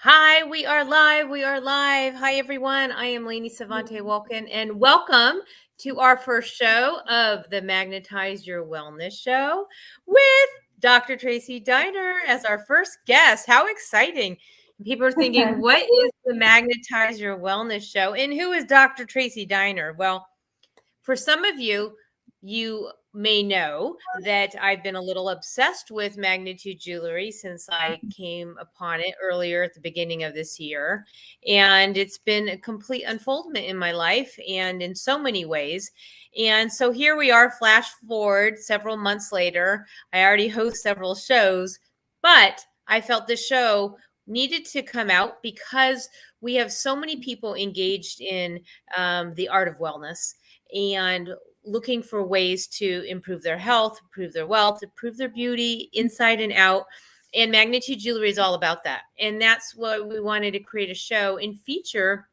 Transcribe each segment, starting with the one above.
Hi, we are live. We are live. Hi, everyone. I am Lainey Savante Walken, and welcome to our first show of the Magnetize Your Wellness show with Dr. Tracey Diner as our first guest. How exciting! People are thinking, what is the Magnetize Your Wellness show? And who is Dr. Tracey Diner? Well, for some of you, you may know that I've been a little obsessed with Magnitude Jewelry since I came upon it earlier at the beginning of this year. And it's been a complete unfoldment in my life and in so many ways. And so here we are, flash forward several months later. I already host several shows, but I felt the show needed to come out because we have so many people engaged in the art of wellness and looking for ways to improve their health, improve their wealth, improve their beauty inside and out. And Magnitude Jewelry is all about that. And that's what we wanted to create a show and feature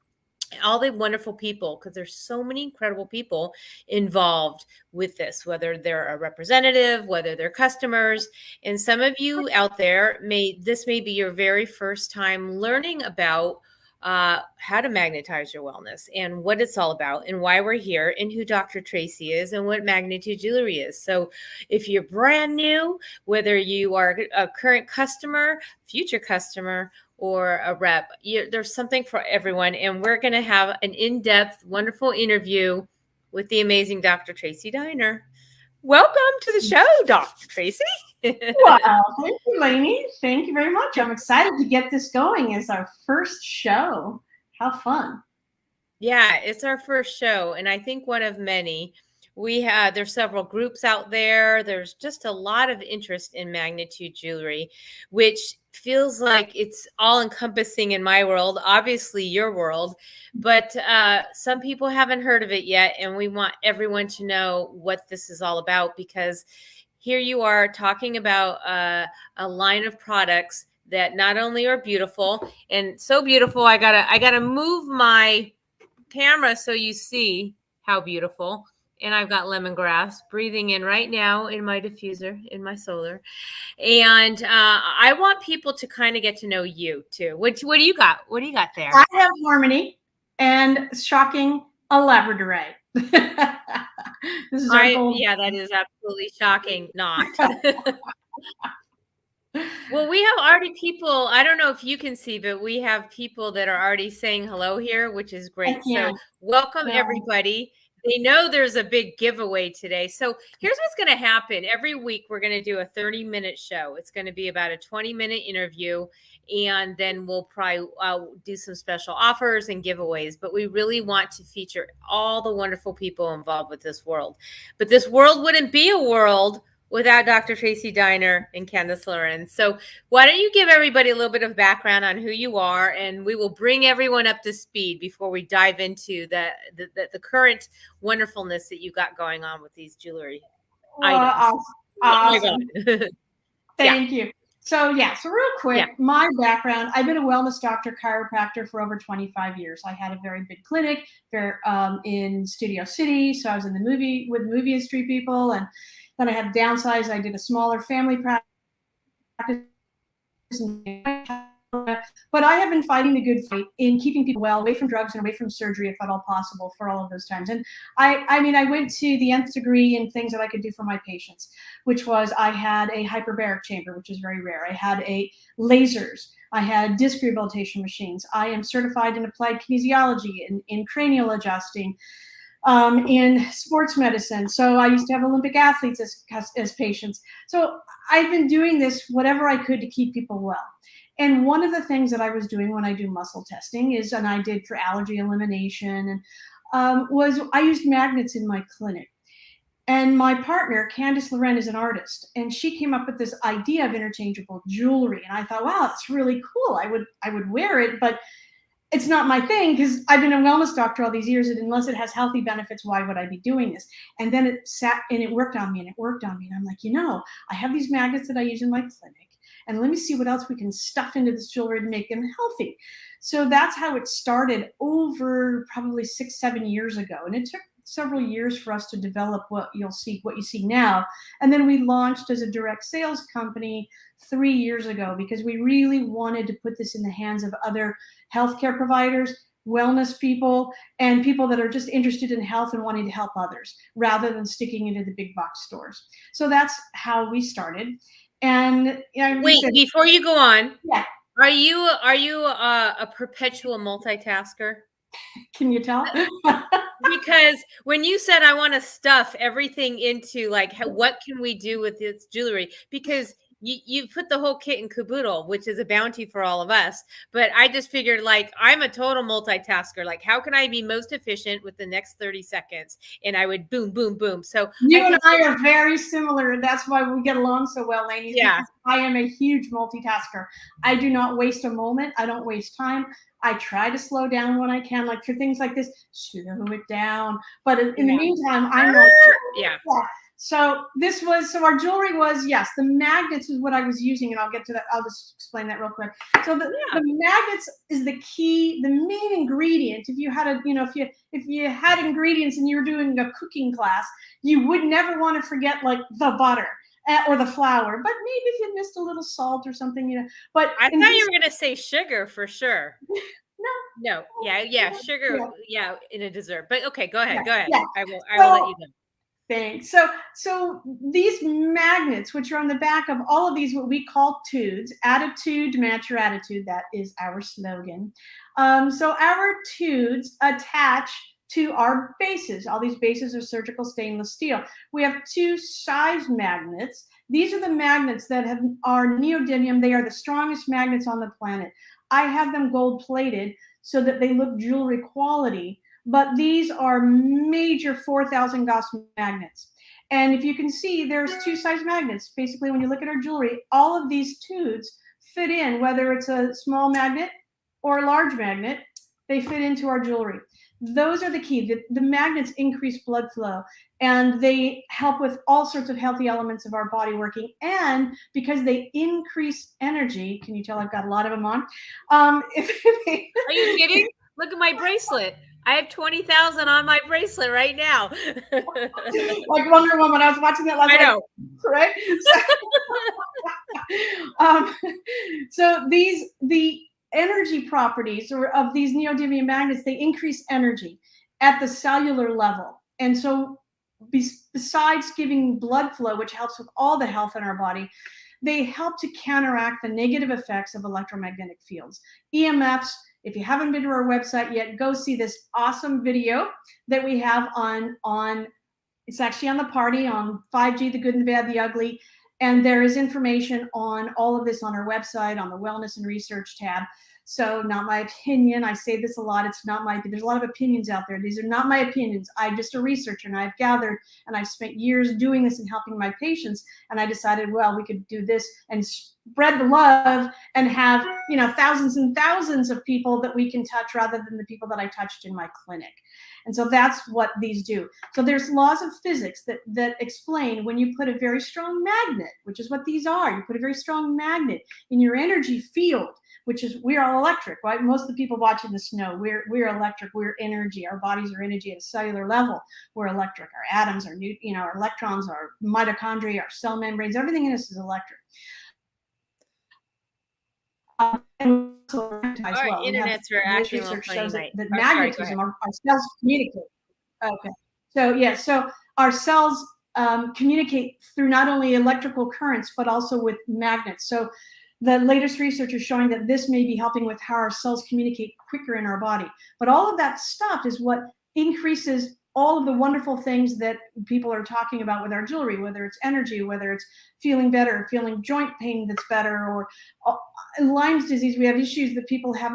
all the wonderful people, because there's so many incredible people involved with this, whether they're a representative, whether they're customers. And some of you out there this may be your very first time learning about how to magnetize your wellness and what it's all about and why we're here and who Dr. Tracey is and what Magnitude Jewelry is. So if you're brand new, whether you are a current customer, future customer, or a rep, there's something for everyone. And we're going to have an in-depth, wonderful interview with the amazing Dr. Tracey Diner. Welcome to the show, Dr. Tracey. Wow, thank you, Lainey. Thank you very much. I'm excited to get this going. It's our first show. How fun. Yeah, it's our first show, and I think one of many. There's several groups out there. There's just a lot of interest in Magnitude Jewelry, which feels like it's all encompassing in my world, obviously your world, but some people haven't heard of it yet, and we want everyone to know what this is all about, because here you are talking about a line of products that not only are beautiful and so beautiful, I gotta move my camera so you see how beautiful. And I've got lemongrass breathing in right now in my diffuser, in my solar. And I want people to kind of get to know you too. What do you got? What do you got there? I have Harmony and shocking, a Labradorite. This is our goal. Yeah, that is absolutely shocking. Not. Well, we have already people, I don't know if you can see, but we have people that are already saying hello here, which is great. So welcome everybody. They know there's a big giveaway today. So here's what's going to happen. Every week, we're going to do a 30-minute show. It's going to be about a 20-minute interview. And then we'll probably do some special offers and giveaways. But we really want to feature all the wonderful people involved with this world. But this world wouldn't be a world without Dr. Tracey Diner and Candace Lorenz. So why don't you give everybody a little bit of background on who you are, and we will bring everyone up to speed before we dive into the current wonderfulness that you got going on with these jewelry items. Awesome. Thank you. So real quick, my background, I've been a wellness doctor, chiropractor for over 25 years. I had a very big clinic in Studio City. So I was in the movie industry people, and then I had to downsize. I did a smaller family practice. But I have been fighting the good fight in keeping people well, away from drugs and away from surgery, if at all possible, for all of those times. And I went to the nth degree in things that I could do for my patients, which was I had a hyperbaric chamber, which is very rare. I had lasers. I had disc rehabilitation machines. I am certified in applied kinesiology, in cranial adjusting, in sports medicine. So I used to have Olympic athletes as patients. So I've been doing this, whatever I could, to keep people well. And one of the things that I was doing when I do muscle testing and I did for allergy elimination, was I used magnets in my clinic. And my partner, Candace Lorenz, is an artist, and she came up with this idea of interchangeable jewelry. And I thought, wow, that's really cool. I would wear it, but it's not my thing, because I've been a wellness doctor all these years, and unless it has healthy benefits, why would I be doing this? And then it sat and it worked on me, and I'm like, I have these magnets that I use in my clinic, and let me see what else we can stuff into this jewelry to make them healthy. So that's how it started over probably 6-7 years ago. And it several years for us to develop what you see now. And then we launched as a direct sales company 3 years ago because we really wanted to put this in the hands of other healthcare providers, wellness people, and people that are just interested in health and wanting to help others rather than sticking it in the big box stores. So that's how we started. And wait, before you go on, yeah, are you a perpetual multitasker? can you tell? Because when you said I want to stuff everything into like what can we do with this jewelry, because you put the whole kit and caboodle, which is a bounty for all of us. But I just figured, like, I'm a total multitasker. Like, how can I be most efficient with the next 30 seconds? And I would boom, boom, boom. So you and I are very similar, and that's why we get along so well, ladies. Yeah. I am a huge multitasker. I do not waste a moment. I don't waste time. I try to slow down when I can, like for things like this, slow it down. But in the meantime, I'm like, yeah. So our jewelry was, yes, the magnets is what I was using, and I'll get to that. I'll just explain that real quick. So the magnets is the key, the main ingredient. If you had if you had ingredients and you were doing a cooking class, you would never want to forget like the butter or the flour. But maybe if you missed a little salt or something, But I thought you were going to say sugar for sure. No. Yeah. Sugar. Yeah. In a dessert. But okay, go ahead. Yeah. I will let you know. Thanks. So these magnets, which are on the back of all of these, what we call tudes, attitude to match your attitude. That is our slogan. So our tudes attach to our bases. All these bases are surgical stainless steel. We have 2 size magnets. These are the magnets that are neodymium. They are the strongest magnets on the planet. I have them gold plated so that they look jewelry quality. But these are major 4,000 Gauss magnets. And if you can see, there's 2 size magnets. Basically, when you look at our jewelry, all of these tudes fit in, whether it's a small magnet or a large magnet, they fit into our jewelry. Those are the key. The magnets increase blood flow, and they help with all sorts of healthy elements of our body working. And because they increase energy, can you tell I've got a lot of them on? Are you kidding? Look at my bracelet. I have 20,000 on my bracelet right now. Like Wonder Woman. I was watching that last night. I know. Right? So the energy properties of these neodymium magnets, they increase energy at the cellular level. And so besides giving blood flow, which helps with all the health in our body, they help to counteract the negative effects of electromagnetic fields. EMFs, if you haven't been to our website yet, go see this awesome video that we have on it's actually on the party, on 5G, the good and the bad, the ugly. And there is information on all of this on our website, on the Wellness and Research tab. So not my opinion. I say this a lot. It's not my, there's a lot of opinions out there. These are not my opinions. I'm just a researcher, and I've gathered, and I've spent years doing this and helping my patients. And I decided, well, we could do this and spread the love and have, thousands and thousands of people that we can touch rather than the people that I touched in my clinic. And so that's what these do. So there's laws of physics that explain when you put a very strong magnet, which is what these are. You put a very strong magnet in your energy field, which is, we're all electric, right? Most of the people watching this know we're electric, we're energy. Our bodies are energy at a cellular level. We're electric. Our atoms, our electrons, our mitochondria, our cell membranes, everything in us is electric. And so our internets are acting research funny shows night. that magnetism, our cells communicate. Okay. So our cells communicate through not only electrical currents, but also with magnets. So the latest research is showing that this may be helping with how our cells communicate quicker in our body. But all of that stuff is what increases all of the wonderful things that people are talking about with our jewelry, whether it's energy, whether it's feeling better, feeling joint pain that's better, or Lyme's disease. We have issues that people have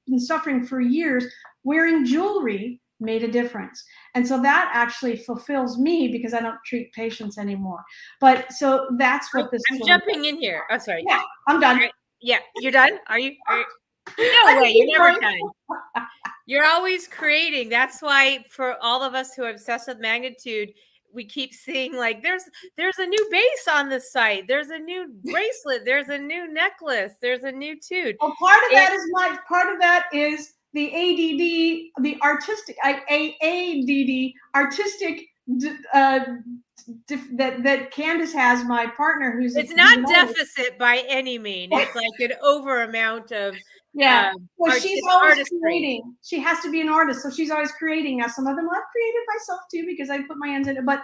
been suffering for years. Wearing jewelry made a difference. And so that actually fulfills me because I don't treat patients anymore. But so that's what this I'm jumping in here. Oh, sorry. Yeah, I'm done. Yeah, you're done? Are you? No way, you're never done. You're always creating. That's why for all of us who are obsessed with magnitude, we keep seeing like there's a new base on the site. There's a new bracelet. There's a new necklace. There's a new tude. Well, part of that is the ADD, the artistic, AADD, artistic that Candace has, my partner, who's it's not deficit by any mean. It's like an over amount of yeah. Well, she's always artistry. creating. She has to be an artist, so she's always creating. Now, some of them I've created myself too because I put my hands in it. But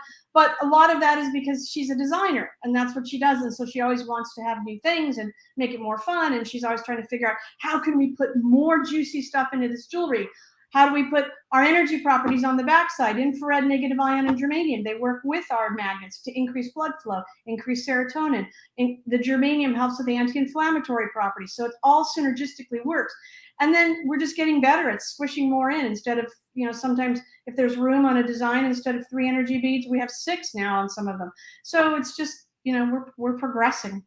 a lot of that is because she's a designer, and that's what she does. And so she always wants to have new things and make it more fun. And she's always trying to figure out how can we put more juicy stuff into this jewelry. How do we put our energy properties on the backside? Infrared, negative ion, and germanium. They work with our magnets to increase blood flow, increase serotonin. The germanium helps with the anti-inflammatory properties. So it all synergistically works. And then we're just getting better at squishing more in instead of, sometimes if there's room on a design, instead of 3 energy beads, we have 6 now on some of them. So it's just, we're progressing.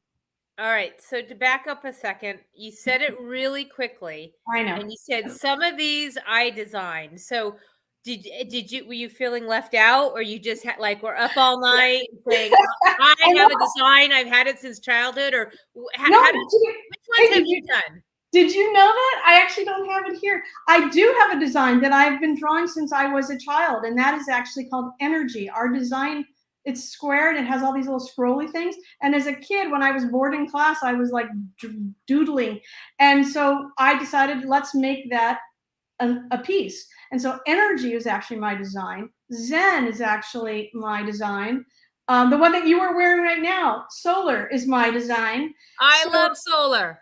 All right. So to back up a second, you said it really quickly. I know. And you said some of these I designed. So were you feeling left out, or you just had we're up all night saying, I have a design, I've had it since childhood, or which ones have you done? Did you know that? I actually don't have it here. I do have a design that I've been drawing since I was a child, and that is actually called Energy. Our design, it's squared. It has all these little scrolly things. And as a kid, when I was bored in class, I was like doodling. And so I decided, let's make that a piece. And so Energy is actually my design. Zen is actually my design. The one that you are wearing right now, Solar, is my design. I love Solar.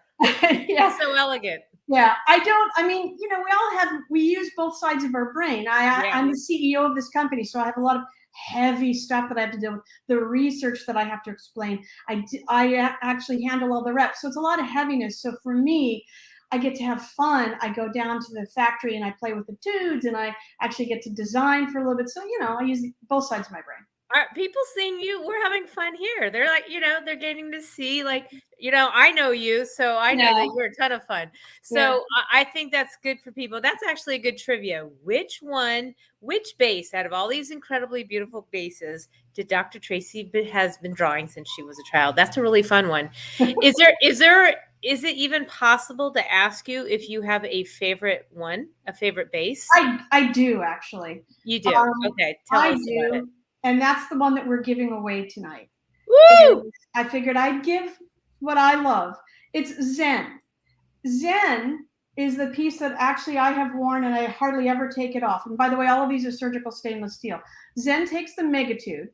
Yeah. So elegant. Yeah, we use both sides of our brain. I'm the CEO of this company, so I have a lot of heavy stuff that I have to deal with, the research that I have to explain. I actually handle all the reps. So it's a lot of heaviness. So for me, I get to have fun. I go down to the factory and I play with the dudes, and I actually get to design for a little bit. So, I use both sides of my brain. Are people seeing you? We're having fun here. They're like, they're getting to see, I know you, so I know that you're a ton of fun. So I think that's good for people. That's actually a good trivia. Which base out of all these incredibly beautiful bases did Dr. Tracey has been drawing since she was a child? That's a really fun one. Is it even possible to ask you if you have a favorite base? I do, actually. You do? Okay. Tell us about it. And that's the one that we're giving away tonight. Woo! I figured I'd give what I love. It's Zen. Zen is the piece that actually I have worn, and I hardly ever take it off. And by the way, all of these are surgical stainless steel. Zen takes the Magnetude.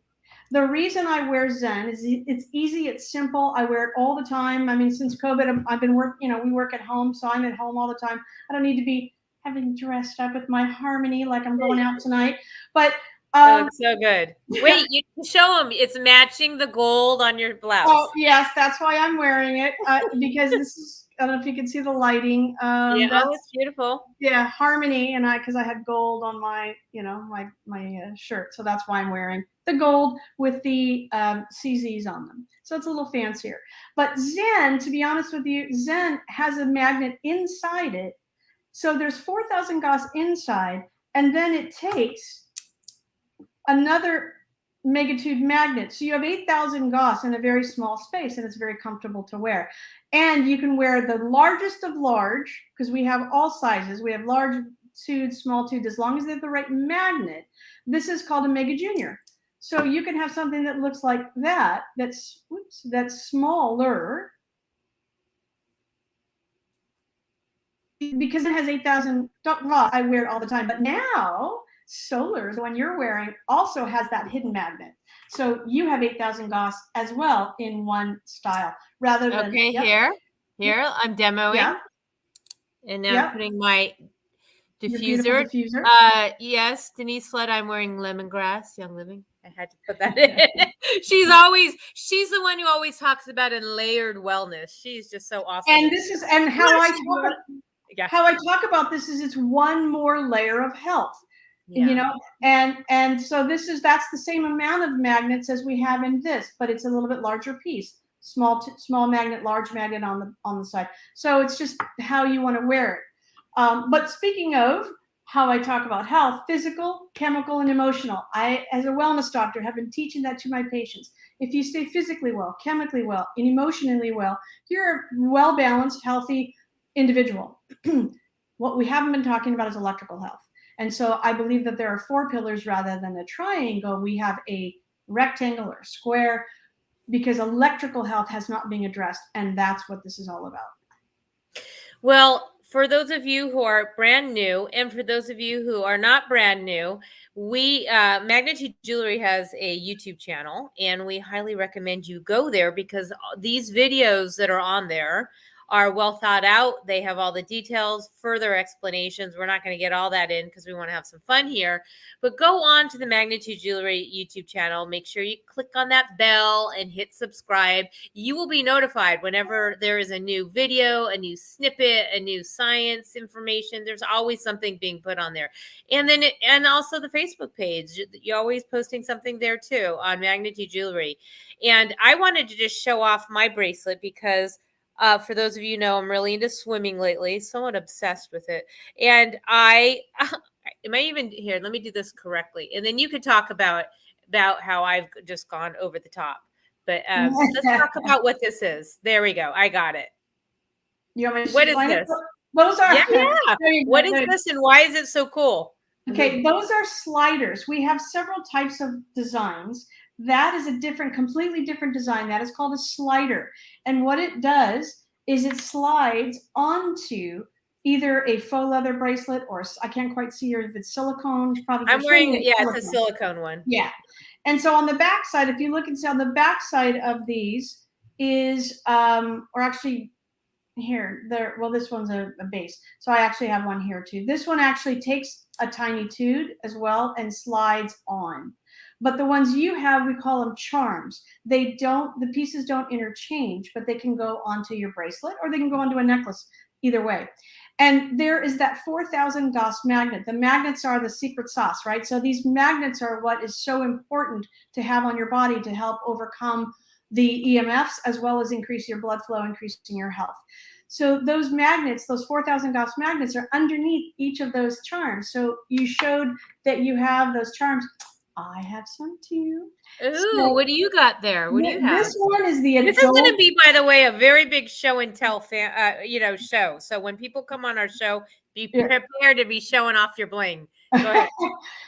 The reason I wear Zen is it's easy, it's simple. I wear it all the time. I mean, since COVID, I've been we work at home, so I'm at home all the time. I don't need to be having dressed up with my harmony like I'm going out tonight. But that looks so good. Wait, you can show them. It's matching the gold on your blouse. Oh, yes, that's why I'm wearing it, because this is, I don't know if you can see the lighting. It's beautiful. Yeah, harmony, and because I had gold on my, my shirt, so that's why I'm wearing the gold with the CZs on them. So it's a little fancier. But Zen, to be honest with you, Zen has a magnet inside it. So there's 4,000 Gauss inside, and then it takes another Magnetude magnet. So you have 8,000 Gauss in a very small space, and it's very comfortable to wear. And you can wear the largest of large, because we have all sizes. We have large tube, small tube, as long as they have the right magnet. This is called a Mega Junior. So you can have something that looks like that, that's smaller, because it has 8,000 Gauss. I wear it all the time. But now, Solar, the one you're wearing, also has that hidden magnet. So you have 8,000 Gauss as well in one style, rather than here I'm demoing, and now I'm putting my diffuser. Yes, Denise Flood. I'm wearing lemongrass, Young Living. I had to put that in. She's the one who always talks about in layered wellness. She's just so awesome. And this is how I talk about this is it's one more layer of health. And so that's the same amount of magnets as we have in this, but it's a little bit larger piece. Small magnet, large magnet on the side. So it's just how you want to wear it. But speaking of how I talk about health, physical, chemical, and emotional, I, as a wellness doctor, have been teaching that to my patients. If you stay physically well, chemically well, and emotionally well, you're a well-balanced, healthy individual. What we haven't been talking about is electrical health. And so I believe that there are 4 pillars rather than a triangle. We have a rectangle or square, because electrical health has not been addressed. And that's what this is all about. Well, for those of you who are brand new, and for those of you who are not brand new, we Magnetude Jewelry has a YouTube channel, and we highly recommend you go there, because these videos that are on there are well thought out. They have all the details, further explanations. We're not going to get all that in because we want to have some fun here. But go on to the Magnetude Jewelry YouTube channel. Make sure you click on that bell and hit subscribe. You will be notified whenever there is a new video, a new snippet, a new science information. There's always something being put on there. And then and also the Facebook page. You're always posting something there too on Magnetude Jewelry. And I wanted to just show off my bracelet because for those of you who know, I'm really into swimming lately, somewhat obsessed with it. And I am I even here? Let me do this correctly, and then you could talk about how I've just gone over the top. But let's talk about what this is. There we go. I got it. You want me to What is this? Those are yeah. What is this, and why is it so cool? Okay, those are sliders. We have several types of designs. That is a completely different design. That is called a slider. And what it does is it slides onto either a faux leather bracelet, or I can't quite see if it's silicone. Probably I'm wearing, silicone. it's a silicone one. Yeah. And so on the back side, if you look and see on the back side of these is, or actually here, well, this one's a base. So I actually have one here too. This one actually takes a tiny tube as well and slides on. But the ones you have, we call them charms. The pieces don't interchange, but they can go onto your bracelet or they can go onto a necklace, either way. And there is that 4,000 Gauss magnet. The magnets are the secret sauce, right? So these magnets are what is so important to have on your body to help overcome the EMFs, as well as increase your blood flow, increasing your health. So those magnets, those 4,000 Gauss magnets, are underneath each of those charms. So you showed that you have those charms. I have some too. Ooh, so, what do you got there? What do you have? This one is the adult. This is going to be, by the way, a very big show and tell show. So when people come on our show, be prepared to be showing off your bling. Go ahead.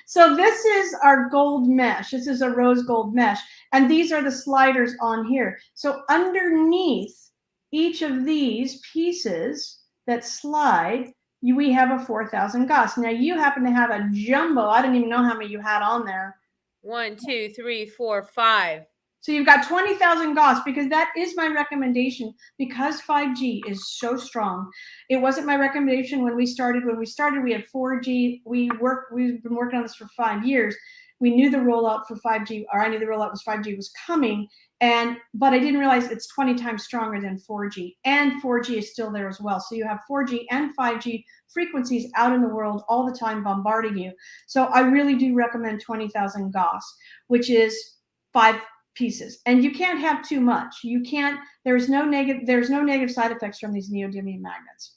So this is our gold mesh. This is a rose gold mesh. And these are the sliders on here. So underneath each of these pieces that slide, we have a 4,000 Gauss. Now you happen to have a jumbo. I didn't even know how many you had on there. 1, 2, 3, 4, 5. So you've got 20,000 Gauss, because that is my recommendation, because 5G is so strong. It wasn't my recommendation when we started. When we started, we had 4G. We've been working on this for 5 years. We knew the rollout for 5G, or I knew the rollout was 5G was coming, but I didn't realize it's 20 times stronger than 4G, and 4G is still there as well. So you have 4G and 5G frequencies out in the world all the time bombarding you. So I really do recommend 20,000 Gauss, which is 5 pieces, and you can't have too much. You can't. There's no negative side effects from these neodymium magnets.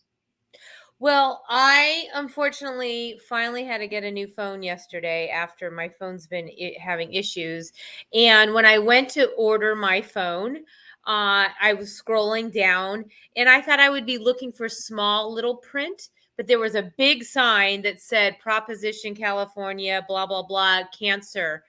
Well, I unfortunately finally had to get a new phone yesterday after my phone's been having issues. And when I went to order my phone, I was scrolling down and I thought I would be looking for small little print, but there was a big sign that said Proposition California, blah, blah, blah, cancer.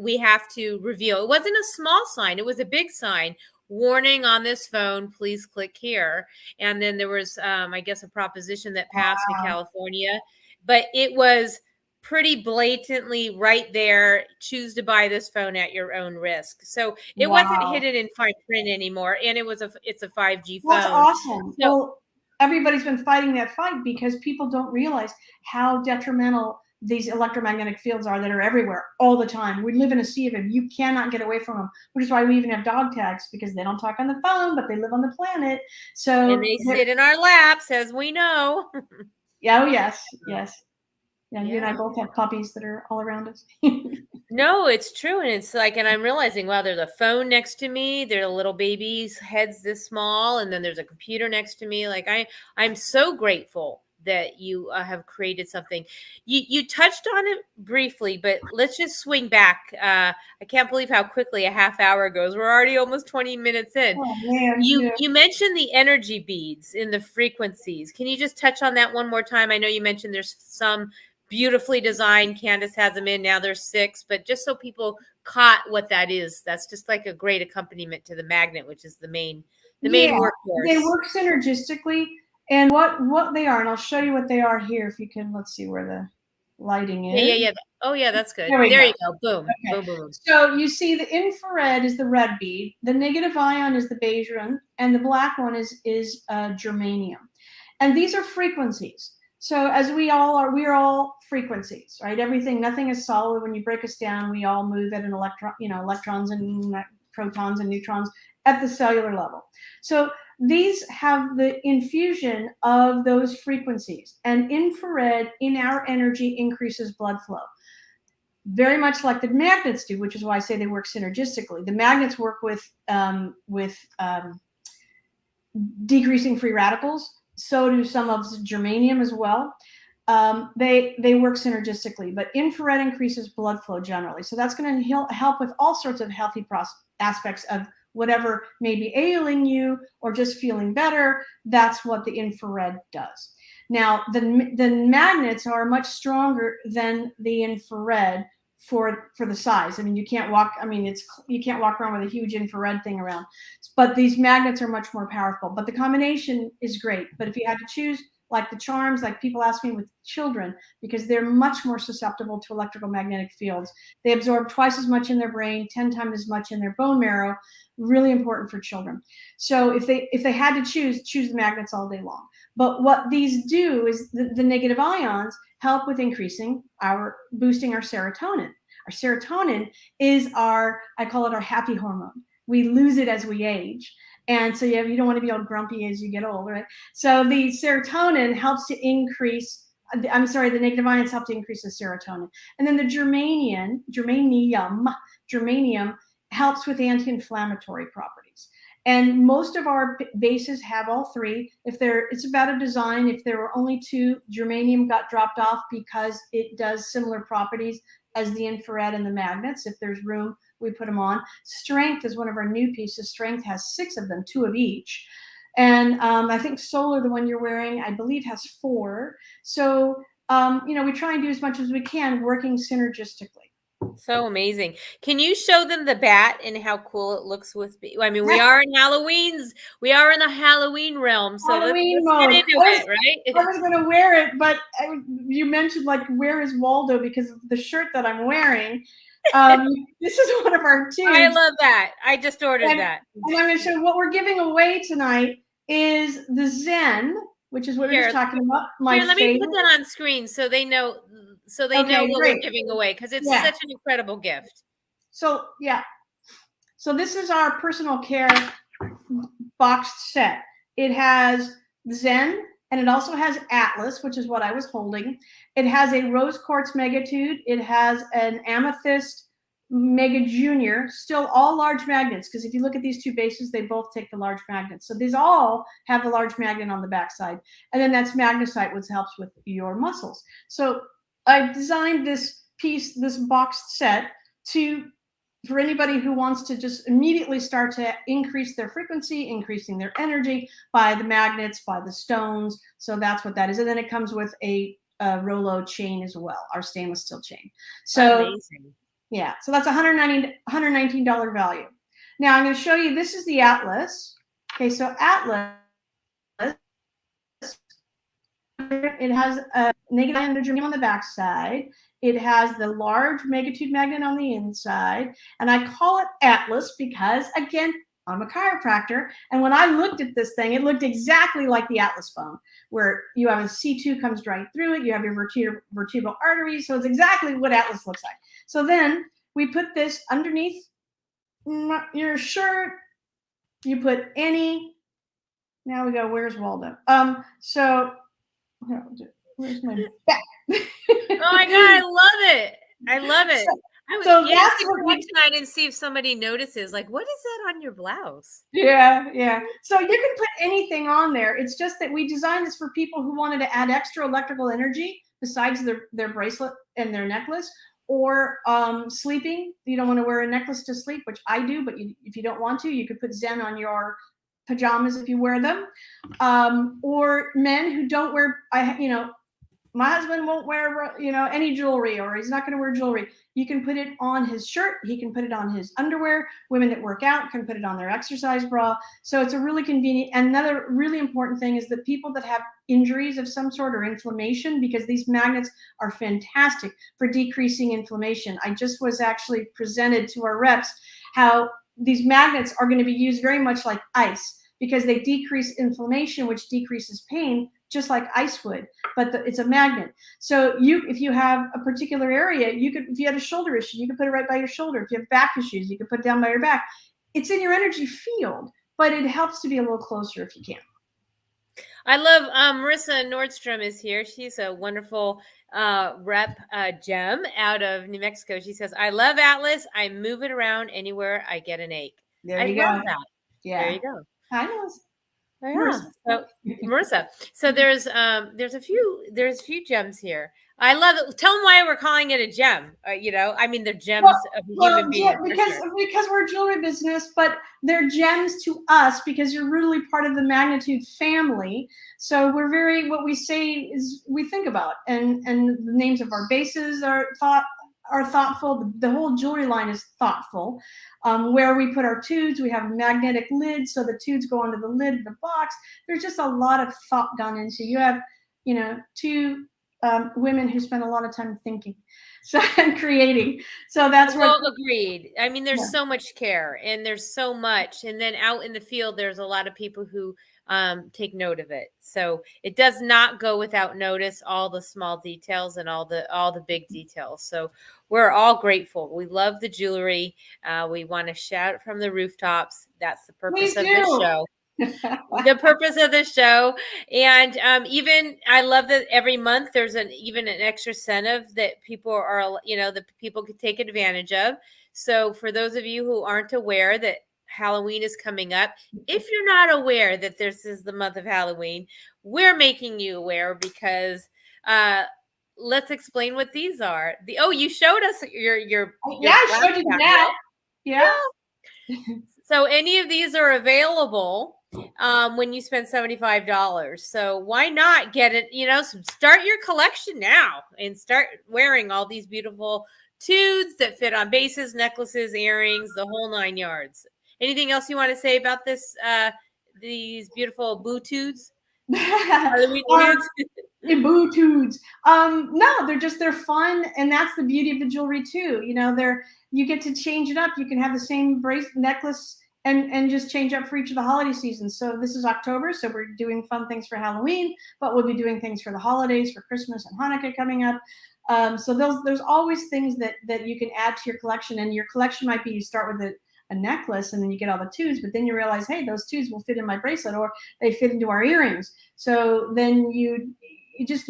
We have to reveal. It wasn't a small sign. It was a big sign. Warning on this phone, please click here. And then there was, I guess, a proposition that passed in California, but it was pretty blatantly right there. Choose to buy this phone at your own risk. So it wasn't hidden in fine print anymore. And it's a 5G phone. That's awesome. So, well, everybody's been fighting that fight because people don't realize how detrimental these electromagnetic fields are that are everywhere all the time. We live in a sea of them. You cannot get away from them, which is why we even have dog tags, because they don't talk on the phone, but they live on the planet. So and they sit in our laps, as we know. Yeah. Oh, yes. Yes. Yeah. You and I both have puppies that are all around us. No, it's true. And it's like, and I'm realizing, wow, there's a phone next to me. There are little babies' heads this small. And then there's a computer next to me. Like I'm so grateful that you have created something. You touched on it briefly, but let's just swing back. I can't believe how quickly a half hour goes. We're already almost 20 minutes in. Oh, man. You mentioned the energy beads in the frequencies. Can you just touch on that one more time? I know you mentioned there's some beautifully designed. Candace has them in now. There's 6, but just so people caught what that is, that's just like a great accompaniment to the magnet, which is the main workhorse. They work synergistically, and what they are, and I'll show you what they are here. If you can, let's see where the lighting is. Yeah. Oh yeah, that's good. There you go. Boom. Okay. Boom. So you see the infrared is the red bead, the negative ion is the beige one, and the black one is germanium. And these are frequencies. So as we are all frequencies, right? Nothing is solid. When you break us down, we all move at an electrons and protons and neutrons at the cellular level. So these have the infusion of those frequencies, and infrared in our energy increases blood flow. Very much like the magnets do, which is why I say they work synergistically. The magnets work with decreasing free radicals. So do some of germanium as well. They work synergistically, but infrared increases blood flow generally. So that's going to help with all sorts of healthy aspects of whatever may be ailing you or just feeling better. That's what the infrared does. Now, the magnets are much stronger than the infrared for the size. I mean, you can't walk around with a huge infrared thing around, but these magnets are much more powerful. But the combination is great. But if you had to choose, like the charms, like people ask me with children, because they're much more susceptible to electrical magnetic fields. They absorb twice as much in their brain, 10 times as much in their bone marrow. Really important for children. So if they had to choose the magnets all day long. But what these do is the negative ions help with boosting our serotonin. Our serotonin is I call it our happy hormone. We lose it as we age. And so you don't want to be all grumpy as you get old, right? So the serotonin helps to increase, the negative ions help to increase the serotonin. And then the germanium helps with anti-inflammatory properties. And most of our bases have all 3. It's about a design. If there were only 2, germanium got dropped off because it does similar properties as the infrared and the magnets. If there's room, we put them on. Strength is one of our new pieces. Strength has 6 of them, 2 of each. And I think solar, the one you're wearing, I believe has 4. So, we try and do as much as we can working synergistically. So amazing. Can you show them the bat and how cool it looks with I mean, we are in the Halloween realm. So let's get into it, right? I was going to wear it, but you mentioned like, where is Waldo? Because of the shirt that I'm wearing. This is one of our tunes. I love that. I just ordered that. And I'm going to show what we're giving away tonight is the Zen, which is what we're just talking about. Let me put that on screen so they know. Know what we're giving away, because it's such an incredible gift. So this is our personal care boxed set. It has Zen, and it also has Atlas, which is what I was holding. It has a rose quartz Magnetude. It has an amethyst Mega Junior, still all large magnets, because if you look at these 2 bases, they both take the large magnets. So these all have the large magnet on the backside. And then that's magnesite, which helps with your muscles. So I designed this boxed set for anybody who wants to just immediately start to increase their frequency, increasing their energy by the magnets, by the stones. So that's what that is. And then it comes with a Rolo chain as well, our stainless steel chain. So amazing. Yeah, so that's $119 value. Now I'm going to show you, this is the Atlas. Okay, so Atlas, it has a negative ion on the back side. It has the large Magnetude magnet on the inside. And I call it Atlas because, again, I'm a chiropractor. And when I looked at this thing, it looked exactly like the Atlas bone, where you have a C2 comes right through it. You have your vertebral arteries. So it's exactly what Atlas looks like. So then we put this underneath your shirt. You put now we go, where's Waldo? Where's my back? Oh my God, I love it. So yeah, that's what watch tonight and see if somebody notices. Like, what is that on your blouse? Yeah. So you can put anything on there. It's just that we designed this for people who wanted to add extra electrical energy besides their bracelet and their necklace, or sleeping. You don't want to wear a necklace to sleep, which I do, but if you don't want to, you could put Zen on your pajamas if you wear them. Or men who don't wear, my husband won't wear, any jewelry, or he's not going to wear jewelry. You can put it on his shirt. He can put it on his underwear. Women that work out can put it on their exercise bra. So it's a really convenient. Another really important thing is that people that have injuries of some sort or inflammation, because these magnets are fantastic for decreasing inflammation. I just was actually presented to our reps how these magnets are going to be used very much like ice, because they decrease inflammation, which decreases pain, just like ice would, but it's a magnet. So if you have a particular area, if you had a shoulder issue, you could put it right by your shoulder. If you have back issues, you could put it down by your back. It's in your energy field, but it helps to be a little closer if you can. I love Marissa Nordstrom is here. She's a wonderful rep gem out of New Mexico. She says, I love Atlas. I move it around anywhere I get an ache. There you love go. that. Yeah. There you go. I know. Oh, yeah. So Marissa. So there's a few gems here. I love it. Tell them why we're calling it a gem. They're gems of a human being. Because we're a jewelry business, but they're gems to us because you're really part of the Magnitude family. So what we say is we think about, and the names of our bases are thoughtful. The whole jewelry line is thoughtful. Where we put our tubes, we have magnetic lids, so the tubes go onto the lid of the box. There's just a lot of thought gone into. You have, two women who spend a lot of time thinking, and creating. So that's agreed. I mean, there's so much care, and there's so much, and then out in the field, there's a lot of people who take note of it. So it does not go without notice, all the small details and all the big details. So we're all grateful. We love the jewelry. We want to shout from the rooftops. That's the purpose of this show. The purpose of the show. And even I love that every month there's even an extra incentive that people are, that people can take advantage of. So for those of you who aren't aware that Halloween is coming up, if you're not aware that this is the month of Halloween, we're making you aware because let's explain what these are. You showed us your I showed you that. Yeah. So any of these are available when you spend $75. So why not get it, start your collection now and start wearing all these beautiful tubes that fit on bases, necklaces, earrings, the whole 9 yards. Anything else you want to say about these beautiful boo tubes? Boo tubes. No, they're fun, and that's the beauty of the jewelry too. You get to change it up. You can have the same necklace and just change up for each of the holiday seasons. So this is October, so we're doing fun things for Halloween, but we'll be doing things for the holidays, for Christmas and Hanukkah coming up. So there's always things that you can add to your collection, and your collection might be you start with a necklace and then you get all the tubes, but then you realize, hey, those tubes will fit in my bracelet, or they fit into our earrings. So then you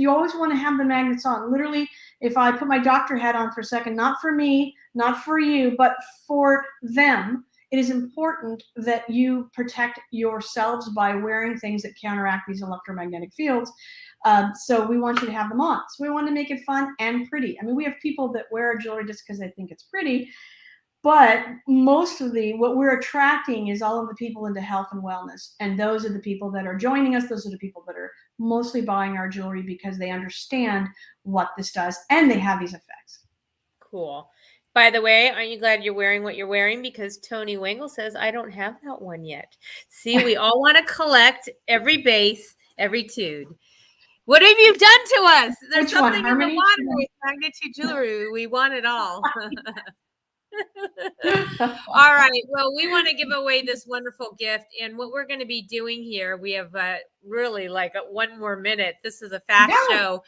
always want to have the magnets on. Literally, if I put my doctor hat on for a second, not for me, not for you, but for them, it is important that you protect yourselves by wearing things that counteract these electromagnetic fields. So we want you to have them on. So we want to make it fun and pretty. I mean, we have people that wear our jewelry just because they think it's pretty, but what we're attracting is all of the people into health and wellness. And those are the people that are joining us. Those are the people that are mostly buying our jewelry because they understand what this does and they have these effects. Cool. By the way, aren't you glad you're wearing what you're wearing? Because Tony Wingle says, I don't have that one yet. See, we all want to collect every base, every tube. What have you done to us? There's something in the water with Magnetude Jewelry. We want it all. All right. Well, we want to give away this wonderful gift. And what we're going to be doing here, we have really like 1 more minute. This is a fast show.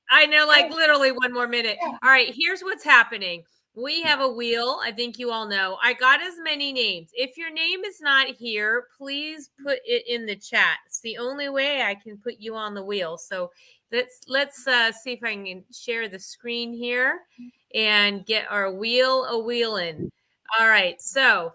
I know, like literally 1 more minute. All right. Here's what's happening. We have a wheel. I think you all know. I got as many names. If your name is not here, please put it in the chat. It's the only way I can put you on the wheel. So let's see if I can share the screen here. and get our wheel a-wheelin'. All right, so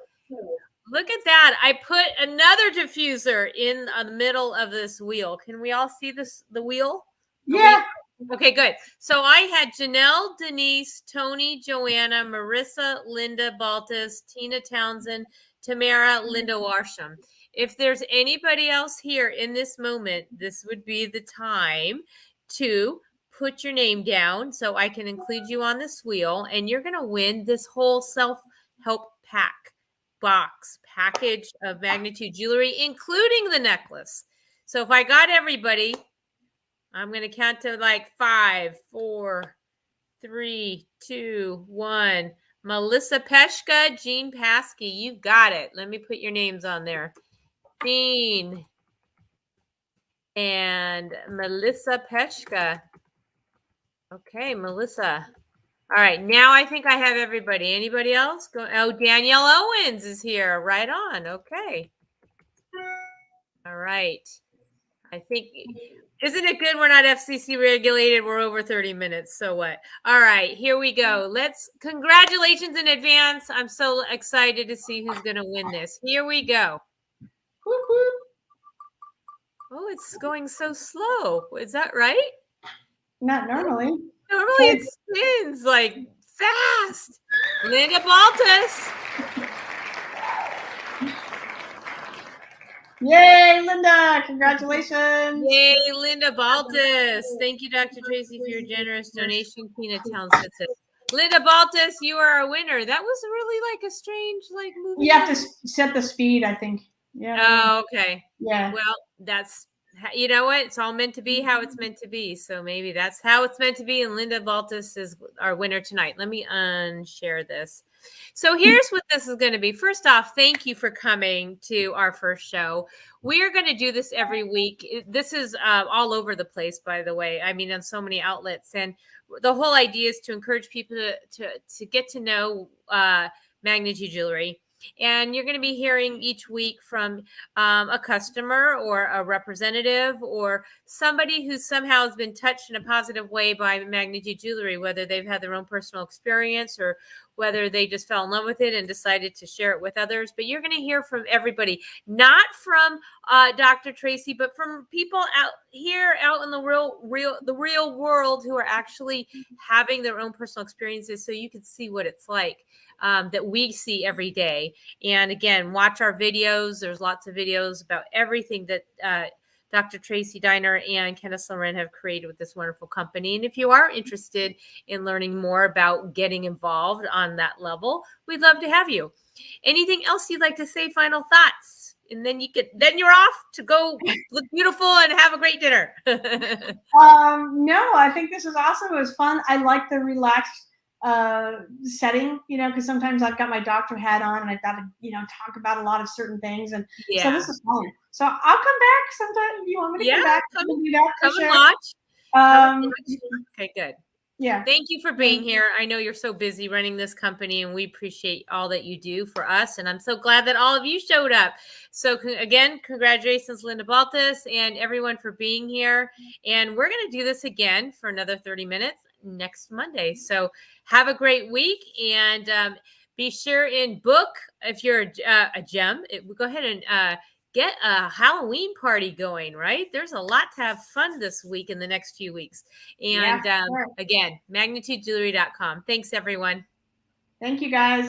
look at that. I put another diffuser in the middle of this wheel. Can we all see the wheel? Yeah. Okay, good. So I had Janelle, Denise, Tony, Joanna, Marissa, Linda Baltus, Tina Townsend, Tamara, Linda Warsham. If there's anybody else here in this moment, this would be the time to put your name down so I can include you on this wheel, and you're going to win this whole self-help package of Magnetude Jewelry, including the necklace. So if I got everybody, I'm going to count to like 5, 4, 3, 2, 1. Melissa Peshka, Jean Paskey, you've got it. Let me put your names on there. Jean and Melissa Peshka. Okay, Melissa. All right, now I think I have everybody. Anybody else? Oh, Danielle Owens is here. Right on. Okay. All right. I think, isn't it good we're not FCC regulated? We're over 30 minutes. So what? All right, here we go. Congratulations in advance. I'm so excited to see who's going to win this. Here we go. Oh, it's going so slow. Is that right? Not normally. Normally it spins like fast. Linda Baltus. Yay, Linda. Congratulations. Yay, Linda Baltus. Thank you, Dr. Tracey, for your generous donation. Tina Townsend says, Linda Baltus, you are a winner. That was really like a strange movie. You have to set the speed, I think. Yeah. Oh, okay. Yeah. Well, that's, you know what? It's all meant to be how it's meant to be. So maybe that's how it's meant to be. And Linda Baltus is our winner tonight. Let me unshare this. So here's what this is going to be. First off, thank you for coming to our first show. We are going to do this every week. This is all over the place, by the way. I mean, on so many outlets. And the whole idea is to encourage people to get to know Magnetude Jewelry. And you're going to be hearing each week from a customer or a representative or somebody who somehow has been touched in a positive way by Magnetude Jewelry, whether they've had their own personal experience or whether they just fell in love with it and decided to share it with others. But you're going to hear from everybody, not from Dr. Tracey, but from people out here, out in the real world who are actually having their own personal experiences, so you can see what it's like that we see every day. And again, watch our videos. There's lots of videos about everything that Dr. Tracey Diner and Candace Loren have created with this wonderful company. And if you are interested in learning more about getting involved on that level, we'd love to have you. Anything else you'd like to say? Final thoughts? And then you're off to go look beautiful and have a great dinner. No, I think this is awesome. It was fun. I like the relaxed setting, because sometimes I've got my doctor hat on and I've got to, talk about a lot of certain things. And so this is fun. So I'll come back sometime if you want me to come back. Come and watch. Okay, good. Yeah. Thank you for being here. I know you're so busy running this company, and we appreciate all that you do for us. And I'm so glad that all of you showed up. So again, congratulations, Linda Baltus, and everyone for being here. And we're going to do this again for another 30 minutes next Monday. So have a great week, and be sure and book if you're a gem. Go ahead and get a Halloween party going, right? There's a lot to have fun this week in the next few weeks. And again, magnetudejewelry.com. Thanks, everyone. Thank you, guys.